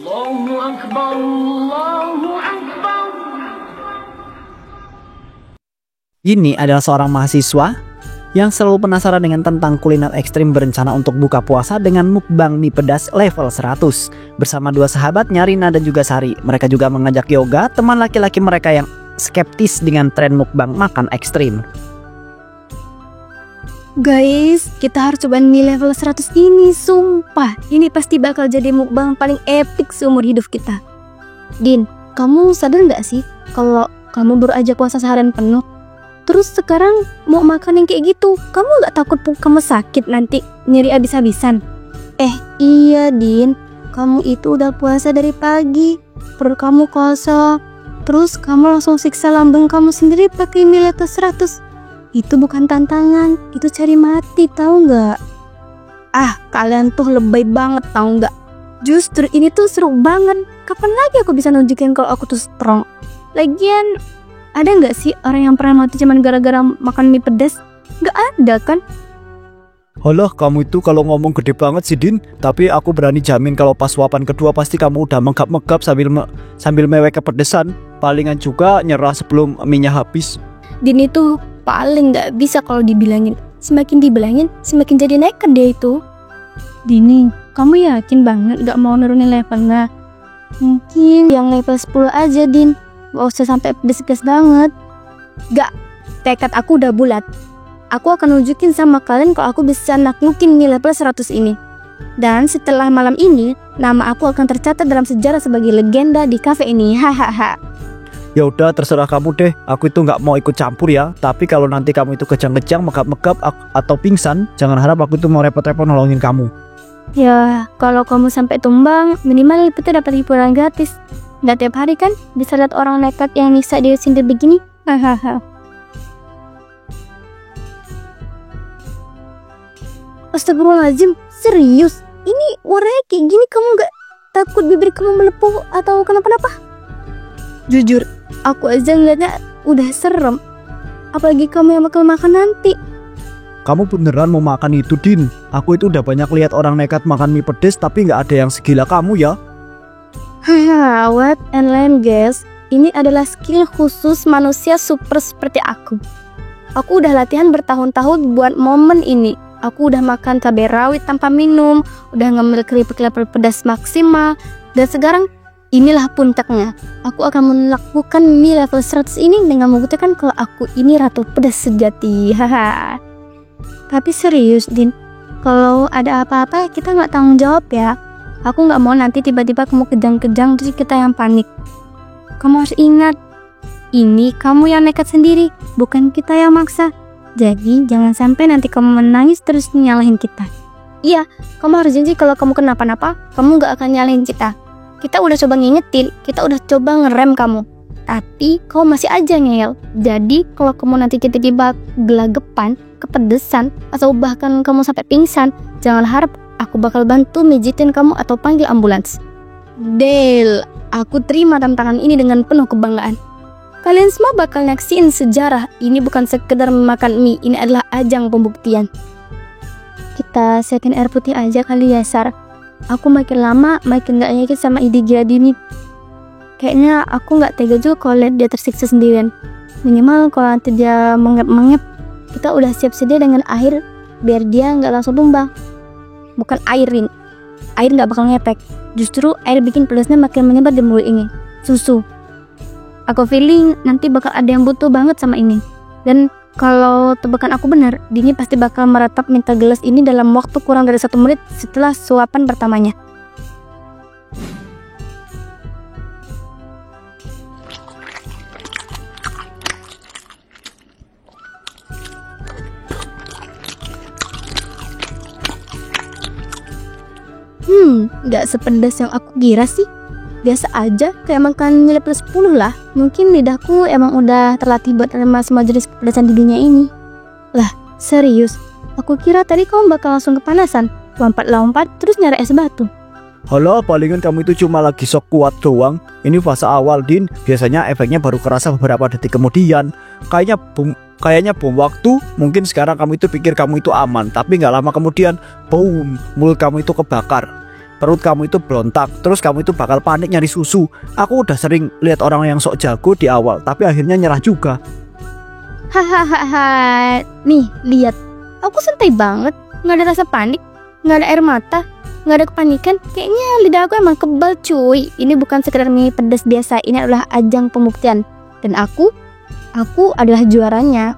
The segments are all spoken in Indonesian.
Allahu Akbar, Allahu Akbar. Ini adalah seorang mahasiswa yang selalu penasaran dengan tentang kuliner ekstrim, berencana untuk buka puasa dengan mukbang mie pedas level 100 bersama dua sahabatnya, Rina dan juga Sari. Mereka juga mengajak Yoga, teman laki-laki mereka yang skeptis dengan tren mukbang makan ekstrim. Guys, kita harus cobain mie level 100 ini, sumpah. Ini pasti bakal jadi mukbang paling epic seumur hidup kita. Din, kamu sadar gak sih kalau kamu baru aja puasa seharian penuh, terus sekarang mau makan yang kayak gitu? Kamu gak takut kamu sakit nanti nyeri abis-abisan? Iya Din, kamu itu udah puasa dari pagi, perut kamu kosong, terus kamu langsung siksa lambung kamu sendiri pakai mie level 100. Itu bukan tantangan, itu cari mati, tahu nggak? Kalian tuh lebay banget, tahu nggak? Justru ini tuh seru banget. Kapan lagi aku bisa nunjukin kalau aku tuh strong? Lagian, ada nggak sih orang yang pernah mati cuman gara-gara makan mie pedas? Nggak ada kan? Halah, kamu itu kalau ngomong gede banget sih, Din. Tapi aku berani jamin kalau pas suapan kedua pasti kamu udah menggap-menggap sambil mewek kepedesan. Palingan juga nyerah sebelum minyak habis. Din itu paling nggak bisa kalau dibilangin. Semakin dibilangin, semakin jadi nekat dia itu. Dini, kamu yakin banget nggak mau nurunin levelnya? Mungkin yang level 10 aja, Din. Gak usah sampai pedes-pedes banget. Gak, tekad aku udah bulat. Aku akan nunjukin sama kalian kalau aku bisa naklukin mie level 100 ini. Dan setelah malam ini, nama aku akan tercatat dalam sejarah sebagai legenda di cafe ini. Hahaha. Ya udah, terserah kamu deh. Aku itu nggak mau ikut campur ya. Tapi kalau nanti kamu itu kejang-kejang, megap-megap atau pingsan, jangan harap aku itu mau repot-repot nolongin kamu. Ya, kalau kamu sampai tumbang, minimal kita dapat hiburan gratis. Nggak tiap hari kan bisa lihat orang nekat yang bisa dia sindir begini. Hahaha. Astagfirullahaladzim, serius? Ini warnanya kayak gini, kamu nggak takut bibir kamu melepuh atau kenapa-napa? Jujur, aku aja ngeliatnya udah serem. Apalagi kamu yang bakal makan nanti. Kamu beneran mau makan itu, Din? Aku itu udah banyak lihat orang nekat makan mie pedes tapi nggak ada yang segila kamu ya. What and lame guys. Ini adalah skill khusus manusia super seperti aku. Aku udah latihan bertahun-tahun buat momen ini. Aku udah makan cabai rawit tanpa minum, udah ngambil keripik level pedas maksimal, dan sekarang inilah puncaknya. Aku akan melakukan mie level 100 ini dengan membuktikan kalau aku ini ratu pedas sejati. Haha. Tapi serius, Din, kalau ada apa-apa kita nggak tanggung jawab ya. Aku nggak mau nanti tiba-tiba kamu kejang-kejang terus kita yang panik. Kamu harus ingat, ini kamu yang nekat sendiri, bukan kita yang maksa. Jadi jangan sampai nanti kamu menangis terus nyalahin kita. Iya, kamu harus janji kalau kamu kenapa-napa, kamu nggak akan nyalahin kita. Kita udah coba ngingetin, kita udah coba ngerem kamu, tapi kamu masih aja ngeyel. Jadi kalau kamu nanti tiba-tiba gelagapan, kepedesan, atau bahkan kamu sampai pingsan, jangan harap aku bakal bantu mijitin kamu atau panggil ambulans. Deal, aku terima tantangan ini dengan penuh kebanggaan. Kalian semua bakal nyaksiin sejarah. Ini bukan sekedar memakan mie, ini adalah ajang pembuktian. Kita siapin air putih aja kali ya, Sar. Aku makin lama makin gak yakin sama ide gila Dini. Kayaknya aku gak tega juga kalau lihat dia tersiksa sendirian. Minimal kalau nanti dia mengep-mengep, kita udah siap sedia dengan air biar dia gak langsung tumbang. Bukan airin, air gak bakal ngepek. Justru air bikin pedasnya makin menyebar di mulut ini. Susu. Aku feeling nanti bakal ada yang butuh banget sama ini. Dan kalau tebakan aku benar, Dini pasti bakal meratap minta gelas ini dalam waktu kurang dari 1 menit setelah suapan pertamanya. Gak sepedas yang aku kira sih. Biasa aja, kayak makan mie level 10 lah. Mungkin lidahku emang udah terlatih buat menerima semua jenis kepedasan di dunia ini. Lah, serius? Aku kira tadi kamu bakal langsung kepanasan, lompat-lompat terus nyari es batu. Halah, palingan kamu itu cuma lagi sok kuat doang. Ini fase awal, Din. Biasanya efeknya baru kerasa beberapa detik kemudian. Kayaknya bom waktu. Mungkin sekarang kamu itu pikir kamu itu aman, tapi nggak lama kemudian, boom, mulut kamu itu kebakar. perut kamu itu berontak, terus kamu itu bakal panik nyari susu. Aku udah sering lihat orang yang sok jago di awal, tapi akhirnya nyerah juga. Hahaha. Nih, lihat. Aku santai banget, nggak ada rasa panik, nggak ada air mata, nggak ada kepanikan. Kayaknya lidah aku emang kebal cuy. Ini bukan sekedar mie pedas biasa, ini adalah ajang pembuktian. Dan aku adalah juaranya.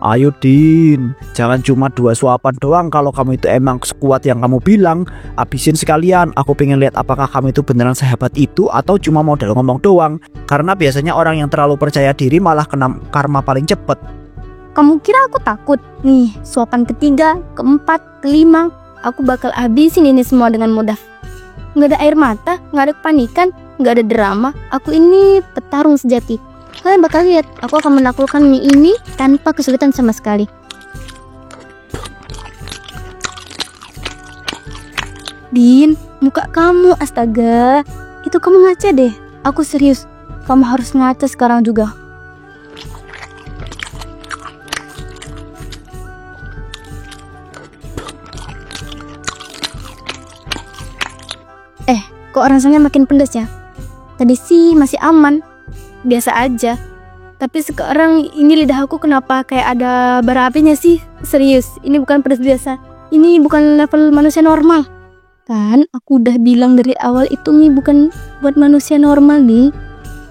Ayo Din, jangan cuma 2 suapan doang. Kalau kamu itu emang sekuat yang kamu bilang, habisin sekalian. Aku pengen lihat apakah kamu itu beneran sehebat itu atau cuma modal ngomong doang. Karena biasanya orang yang terlalu percaya diri malah kena karma paling cepet. Kamu kira aku takut? Nih, suapan ketiga, keempat, kelima, aku bakal habisin ini semua dengan mudah. Nggak ada air mata, nggak ada kepanikan, nggak ada drama. Aku ini petarung sejati. Kalian bakal lihat, aku akan menaklukkan mie ini tanpa kesulitan sama sekali. Din, muka kamu, astaga. Itu kamu ngaca deh. Aku serius, kamu harus ngaca sekarang juga. Kok rasanya makin pedas ya? Tadi sih masih aman, biasa aja. Tapi sekarang ini lidah aku kenapa kayak ada bara apinya sih? Serius, ini bukan pedas biasa. Ini bukan level manusia normal. Kan aku udah bilang dari awal itu mie bukan buat manusia normal nih.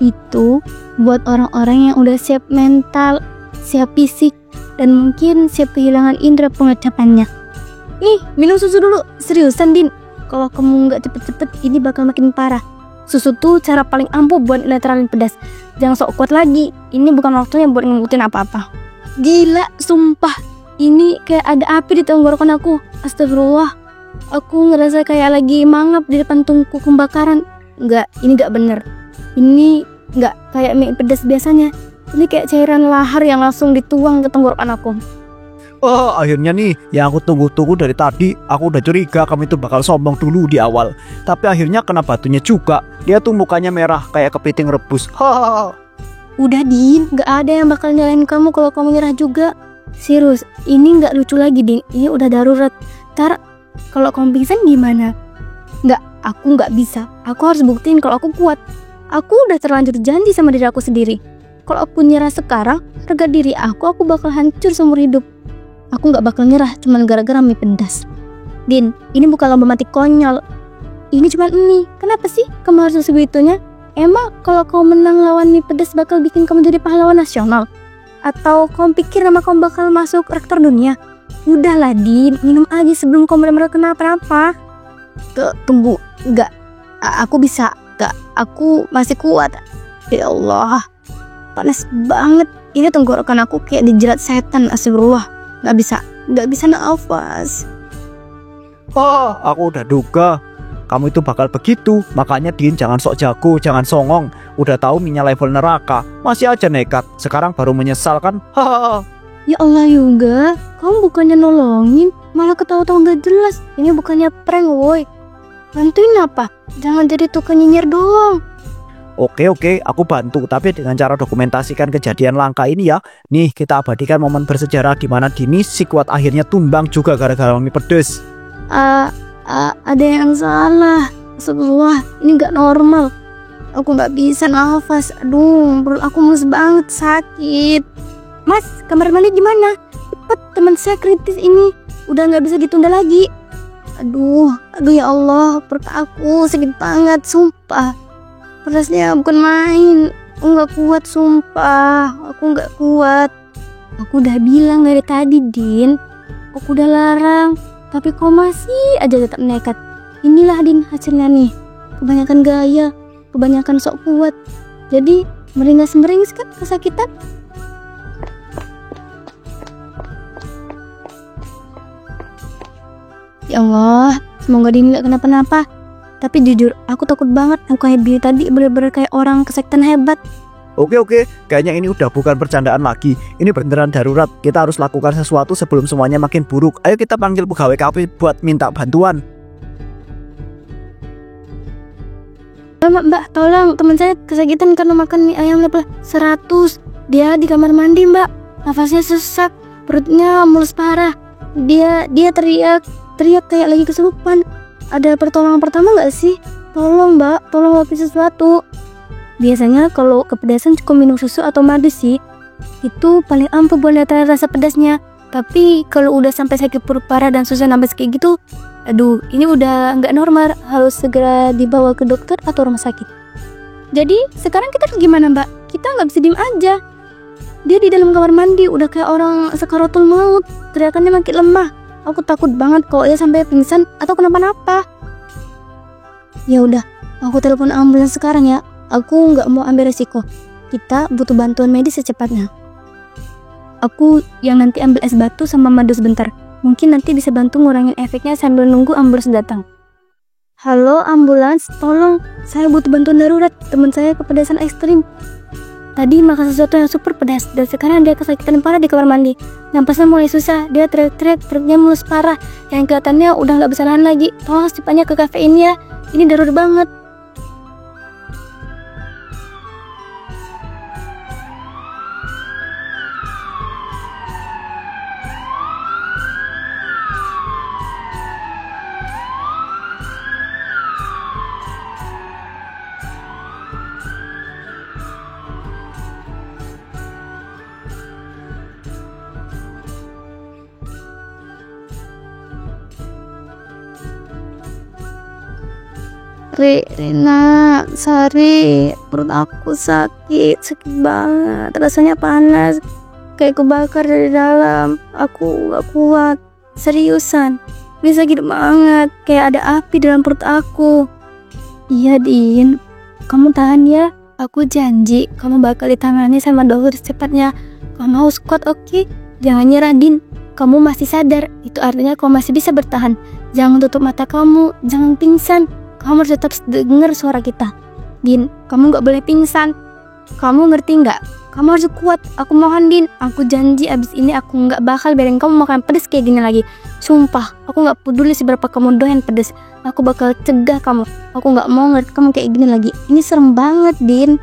Itu buat orang-orang yang udah siap mental, siap fisik, dan mungkin siap kehilangan indera pengecapannya. Nih, minum susu dulu. Seriusan Din, kalau kamu nggak cepet-cepet ini bakal makin parah. Susu tuh cara paling ampuh buat netralin pedas. Jangan sok kuat lagi. Ini bukan waktunya buat ngikutin apa-apa. Gila, sumpah. Ini kayak ada api di tenggorokan aku. Astagfirullah. Aku ngerasa kayak lagi mangap di depan tungku pembakaran. Enggak, ini nggak bener. Ini nggak kayak mie pedas biasanya. Ini kayak cairan lahar yang langsung dituang ke tenggorokan aku. Oh, akhirnya nih yang aku tunggu-tunggu dari tadi. Aku udah curiga kamu itu bakal sombong dulu di awal, tapi akhirnya kena batunya juga. Dia tuh mukanya merah kayak kepiting rebus. Hahaha. Udah Din, gak ada yang bakal nyalain kamu kalau kamu nyerah juga. Serius, ini gak lucu lagi Din. Ini udah darurat. Ntar kalau kamu pingsan gimana? Aku gak bisa. Aku harus buktiin kalau aku kuat. Aku udah terlanjur janji sama diri aku sendiri. Kalau aku nyerah sekarang, harga diri aku bakal hancur seumur hidup. Aku gak bakal nyerah cuma gara-gara mie pedas. Din, ini bukan lomba mati konyol. Ini cuma mie. Kenapa sih kamu harus sebegitunya? Emang kalau kamu menang lawan mie pedas bakal bikin kamu jadi pahlawan nasional? Atau kamu pikir nama kamu bakal masuk rektor dunia? Udahlah Din, minum aja sebelum kamu benar-benar kenapa-napa. Tunggu, enggak. Aku bisa. Enggak, aku masih kuat. Ya Allah, panas banget. Ini tenggorokan aku kayak dijerat setan. Astagfirullah. Gak bisa nafas. Oh, aku udah duga kamu itu bakal begitu. Makanya Din, jangan sok jago, jangan songong. Udah tahu minyak level neraka, masih aja nekat. Sekarang baru menyesal kan? Hahaha. Ya Allah Yoga, kamu bukannya nolongin, malah ketawa-tawa gak jelas. Ini bukannya prank woi. Bantuin apa? Jangan jadi tukang nyinyir doang. Oke, aku bantu, tapi dengan cara dokumentasikan kejadian langka ini ya. Nih, kita abadikan momen bersejarah di mana Dini si kuat akhirnya tumbang juga gara-gara mie pedes. Ada yang salah. Astagfirullah, ini gak normal. Aku gak bisa nafas. Aduh, perut aku mulus banget, sakit. Mas, kamar mandi gimana? Cepet, teman saya kritis ini. Udah gak bisa ditunda lagi. Aduh ya Allah, perut aku sakit banget, sumpah. Pedasnya bukan main. Aku gak kuat, sumpah. Aku gak kuat. Aku udah bilang dari tadi Din, aku udah larang, tapi kau masih aja tetap nekat. Inilah Din hasilnya nih. Kebanyakan gaya, kebanyakan sok kuat. Jadi meringis kan kesakitan. Ya Allah, semoga Din gak kenapa-napa. Tapi jujur, aku takut banget. Aku kayak Billy tadi bener-bener kayak orang kesekten hebat. Oke, kayaknya ini udah bukan bercandaan lagi. Ini beneran darurat. Kita harus lakukan sesuatu sebelum semuanya makin buruk. Ayo kita panggil pegawai KP buat minta bantuan. Mbak, tolong, teman saya kesakitan karena makan mie ayam level 100. Dia di kamar mandi Mbak. Nafasnya sesak, perutnya mulus parah. Dia teriak kayak lagi kesurupan. ada pertolongan pertama nggak sih? Tolong mbak, tolong lakuin sesuatu. Biasanya kalau kepedasan cukup minum susu atau madu sih. Itu paling ampuh buat netralin rasa pedasnya. Tapi kalau udah sampai sakit perut parah dan susah nafas kayak gitu, aduh, ini udah nggak normal. Harus segera dibawa ke dokter atau rumah sakit. Jadi sekarang kita harus gimana mbak? Kita nggak bisa diem aja. Dia di dalam kamar mandi udah kayak orang sakaratul maut. Teriakannya makin lemah. Aku takut banget kalau dia sampai pingsan atau kenapa-napa. Ya udah, aku telepon ambulans sekarang ya. Aku nggak mau ambil resiko. Kita butuh bantuan medis secepatnya. Aku yang nanti ambil es batu sama madu sebentar. Mungkin nanti bisa bantu ngurangin efeknya sambil nunggu ambulans datang. Halo ambulans, tolong. Saya butuh bantuan darurat. Teman saya kepedasan ekstrim. Tadi makan sesuatu yang super pedas dan sekarang dia kesakitan parah di kamar mandi. Napasnya mulai susah. Dia teriak-teriak, perutnya mulus parah. Yang kelihatannya udah nggak bisa nahan lagi. Tolong secepatnya ke kafe ini ya. Ini darurat banget. Rina, Sari, perut aku sakit banget, rasanya panas, kayak kebakar dari dalam. Aku gak kuat, seriusan, ini sakit banget, kayak ada api dalam perut aku. Iya Din, kamu tahan ya, aku janji kamu bakal ditangani sama dokter secepatnya. Kamu harus kuat, oke? Jangan nyerah Din, kamu masih sadar, itu artinya kamu masih bisa bertahan. Jangan tutup mata kamu, jangan pingsan. Kamu harus tetap dengar suara kita. Din, kamu gak boleh pingsan. Kamu ngerti gak? Kamu harus kuat. Aku mohon Din. Aku janji abis ini aku gak bakal biarin kamu makan pedas kayak gini lagi. Sumpah, aku gak peduli seberapa kamu doyan pedas. Aku bakal cegah kamu. Aku gak mau ngeliat kamu kayak gini lagi. Ini serem banget Din.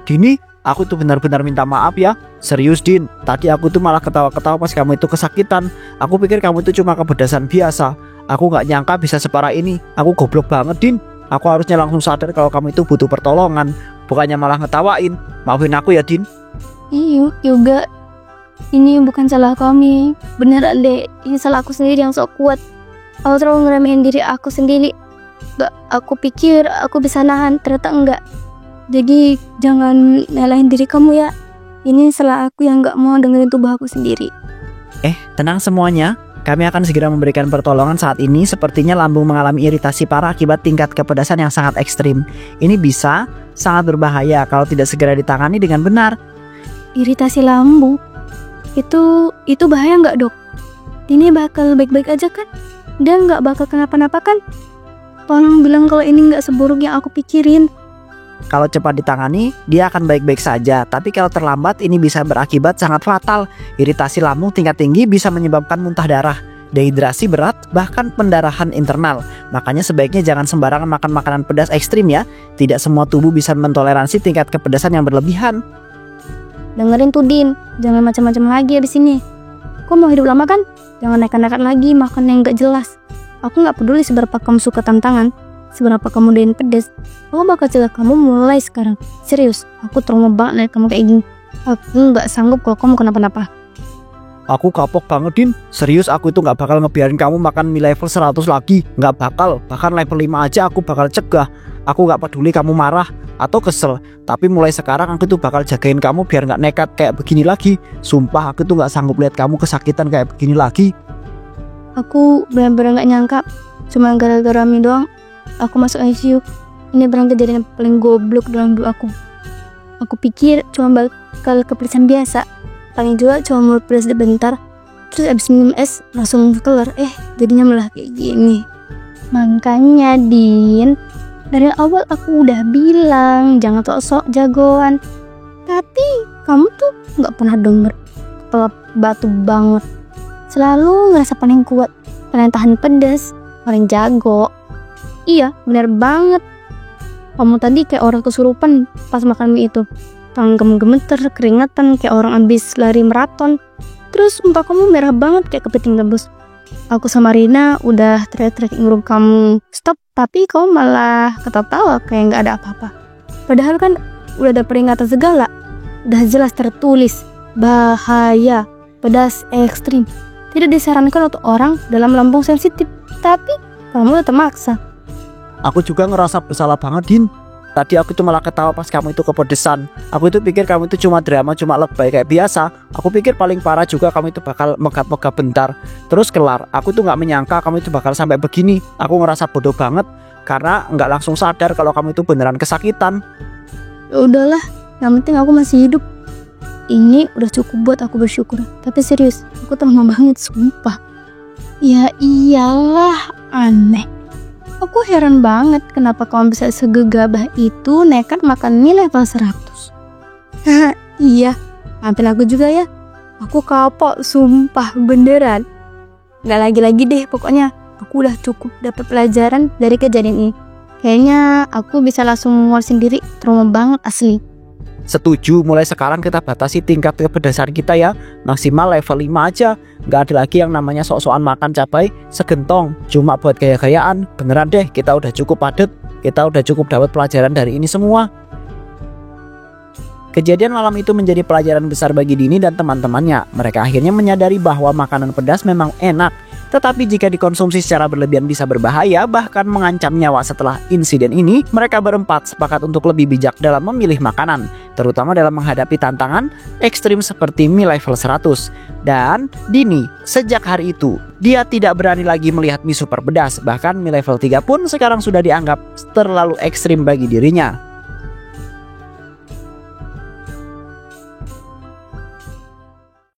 Dini, aku tuh benar-benar minta maaf ya. Serius Din, tadi aku tuh malah ketawa-ketawa pas kamu itu kesakitan. Aku pikir kamu itu cuma kepedasan biasa. Aku gak nyangka bisa separah ini. Aku goblok banget Din. Aku harusnya langsung sadar kalau kamu itu butuh pertolongan, bukannya malah ngetawain. Maafin aku ya Din. Iya juga. Ini bukan salah kami. Beneran deh, ini salah aku sendiri yang sok kuat. Aku terlalu ngeremehin diri aku sendiri. Aku pikir aku bisa nahan, ternyata enggak. Jadi jangan nyalahin diri kamu ya. Ini salah aku yang gak mau dengerin tubuh aku sendiri. Tenang semuanya. Kami akan segera memberikan pertolongan saat ini. Sepertinya lambung mengalami iritasi parah akibat tingkat kepedasan yang sangat ekstrim. Ini bisa sangat berbahaya kalau tidak segera ditangani dengan benar. Iritasi lambung? Itu bahaya nggak dok? Ini bakal baik-baik aja kan? Dia nggak bakal kenapa-napa kan? Tolong bilang kalau ini nggak seburuk yang aku pikirin. Kalau cepat ditangani, dia akan baik-baik saja. Tapi kalau terlambat, ini bisa berakibat sangat fatal. Iritasi lambung tingkat tinggi bisa menyebabkan muntah darah, dehidrasi berat, bahkan pendarahan internal. Makanya sebaiknya jangan sembarangan makan makanan pedas ekstrim ya. Tidak semua tubuh bisa mentoleransi tingkat kepedasan yang berlebihan. Dengerin tuh Din, jangan macam-macam lagi abis ini. Kok mau hidup lama kan? Jangan nekat-nekat lagi makan yang gak jelas. Aku gak peduli seberapa kamu suka tantangan, seberapa kamu doyan pedas. Aku bakal cegah kamu mulai sekarang. Serius, aku trauma banget liat kamu kayak gini. Aku gak sanggup kalau kamu kenapa-napa. Aku kapok banget Din. Serius, aku itu gak bakal ngebiarin kamu makan mie level 100 lagi. Gak bakal, bahkan level 5 aja aku bakal cegah. Aku gak peduli kamu marah atau kesel, tapi mulai sekarang aku tuh bakal jagain kamu biar gak nekat kayak begini lagi. Sumpah, aku tuh gak sanggup lihat kamu kesakitan kayak begini lagi. Aku benar-benar gak nyangka, cuma gara-gara mie doang aku masuk ICU. Ini benar kejadian yang paling goblok dalam hidup aku. Aku pikir cuma bakal kepedesan biasa, paling juga cuma mulut pedas sebentar, terus abis minum es langsung keluar. Jadinya malah kayak gini. Makanya Din, dari awal aku udah bilang jangan sok-sok jagoan. Tapi kamu tuh gak pernah denger. Kepala batu banget. Selalu ngerasa paling kuat, paling tahan pedas, paling jago. Iya, benar banget. Kamu tadi kayak orang kesurupan pas makan mie itu. Tangan kamu gemeter, keringetan kayak orang abis lari maraton. Terus muka kamu merah banget kayak kepiting gabus. Aku sama Rina udah teriak-teriak nyuruh kamu stop, tapi kamu malah ketawa-tawa kayak nggak ada apa-apa. Padahal kan udah ada peringatan segala, udah jelas tertulis bahaya, pedas ekstrim, tidak disarankan untuk orang dalam lambung sensitif. Tapi kamu tetap maksa. Aku juga ngerasa bersalah banget, Din. Tadi aku tuh malah ketawa pas kamu itu kepedesan. Aku itu pikir kamu itu cuma drama, cuma lebay kayak biasa. Aku pikir paling parah juga kamu itu bakal megap-megap bentar, terus kelar. Aku tuh nggak menyangka kamu itu bakal sampai begini. Aku ngerasa bodoh banget karena nggak langsung sadar kalau kamu itu beneran kesakitan. Ya udahlah, yang penting aku masih hidup. Ini udah cukup buat aku bersyukur. Tapi serius, aku trauma banget, sumpah. Ya iyalah, aneh. Aku heran banget kenapa kamu bisa segegabah itu nekat makan mie level 100. Hah, iya, maafin aku juga ya. Aku kapok, sumpah, beneran. Gak lagi-lagi deh, pokoknya aku udah cukup dapat pelajaran dari kejadian ini. Kayaknya aku bisa langsung mual sendiri, trauma banget asli. Setuju, mulai sekarang kita batasi tingkat kepedasan kita ya. Maksimal level 5 aja. Nggak ada lagi yang namanya sok-sokan makan cabai segentong cuma buat gaya-gayaan. Beneran deh, kita udah cukup padet. Kita udah cukup dapat pelajaran dari ini semua. Kejadian malam itu menjadi pelajaran besar bagi Dini dan teman-temannya. Mereka akhirnya menyadari bahwa makanan pedas memang enak, tetapi jika dikonsumsi secara berlebihan bisa berbahaya, bahkan mengancam nyawa. Setelah insiden ini, mereka berempat sepakat untuk lebih bijak dalam memilih makanan, terutama dalam menghadapi tantangan ekstrim seperti mie level 100. Dan Dini, sejak hari itu, dia tidak berani lagi melihat mie super pedas. Bahkan mie level 3 pun sekarang sudah dianggap terlalu ekstrim bagi dirinya.